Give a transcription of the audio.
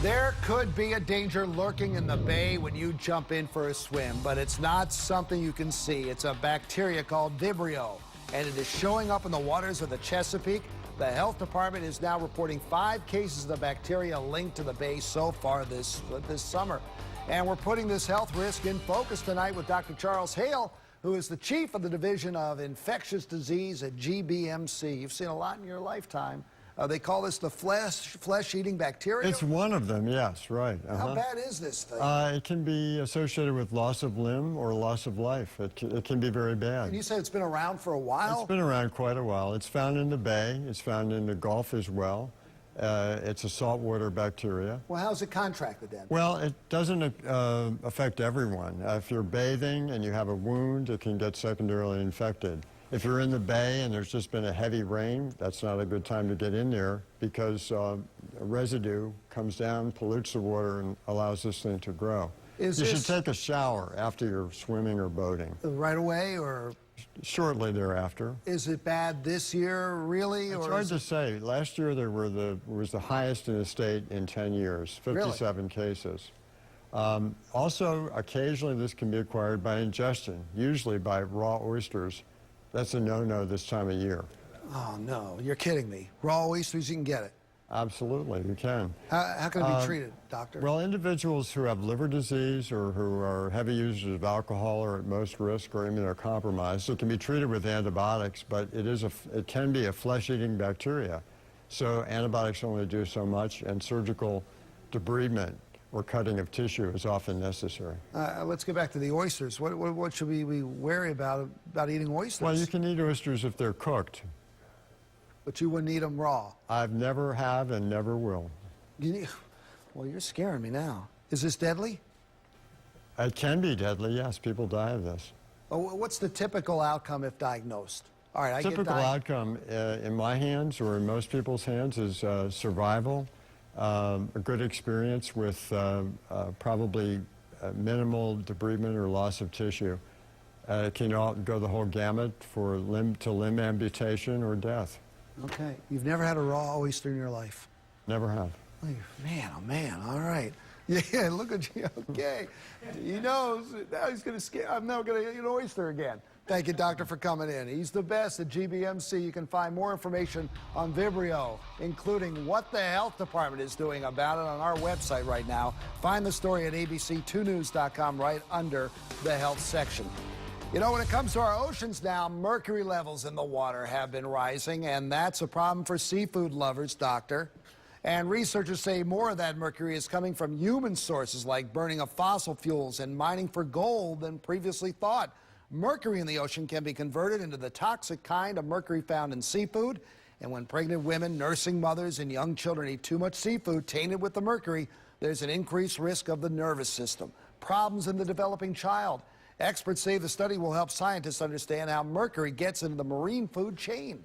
There could be a danger lurking in the bay when you jump in for a swim, but it's not something you can see. It's a bacteria called vibrio, and it is showing up in the waters of the Chesapeake. The health department is now reporting 5 cases of the bacteria linked to the bay so far this summer. And we're putting this health risk in focus tonight with Dr. Charles Hale, who is the chief of the Division of Infectious Disease at GBMC. You've seen a lot in your lifetime. They call this the flesh-eating bacteria? It's one of them, yes, right. How bad is this thing? It can be associated with loss of limb or loss of life. It can be very bad. And you said it's been around for a while? It's been around quite a while. It's found in the bay. It's found in the Gulf as well. It's a saltwater bacteria. Well, how's it contracted then? Well, it doesn't affect everyone. If you're bathing and you have a wound, it can get secondarily infected. If you're in the bay and there's just been a heavy rain, that's not a good time to get in there because residue comes down, pollutes the water, and allows this thing to grow. You should take a shower after you're swimming or boating. Right away or? Shortly thereafter. Is it bad this year, really? It's hard to say. Last year there was the highest in the state in 10 years, 57 cases. Also, occasionally this can be acquired by ingestion, usually by raw oysters. That's a no-no this time of year. Oh, no. You're kidding me. Raw oysters, you can get it? Absolutely, you can. How can it be treated, doctor? Well, individuals who have liver disease or who are heavy users of alcohol are at most risk or immunocompromised. So it can be treated with antibiotics, but it can be a flesh-eating bacteria. So antibiotics only do so much, and surgical debridement or cutting of tissue is often necessary. Let's get back to the oysters. What should we be wary about eating oysters? Well, you can eat oysters if they're cooked. But you wouldn't eat them raw? I've never have and never will. Well, you're scaring me now. Is this deadly? It can be deadly, yes. People die of this. Oh, what's the typical outcome if diagnosed? All right, typical outcome in my hands or in most people's hands is survival. A good experience with probably minimal debridement or loss of tissue. It can go the whole gamut for limb-to-limb amputation or death. Okay. You've never had a raw oyster in your life? Never have. Man, oh man, all right. Yeah, look at you, okay. He knows, now he's gonna scare, I'm never gonna eat an oyster again. Thank you, doctor, for coming in. He's the best at GBMC. You can find more information on Vibrio, including what the health department is doing about it on our website right now. Find the story at abc2news.com right under the health section. You know, when it comes to our oceans now, mercury levels in the water have been rising, and that's a problem for seafood lovers, doctor. And researchers say more of that mercury is coming from human sources like burning of fossil fuels and mining for gold than previously thought. Mercury in the ocean can be converted into the toxic kind of mercury found in seafood. And when pregnant women, nursing mothers, and young children eat too much seafood tainted with the mercury, there's an increased risk of the nervous system, problems in the developing child. Experts say the study will help scientists understand how mercury gets into the marine food chain.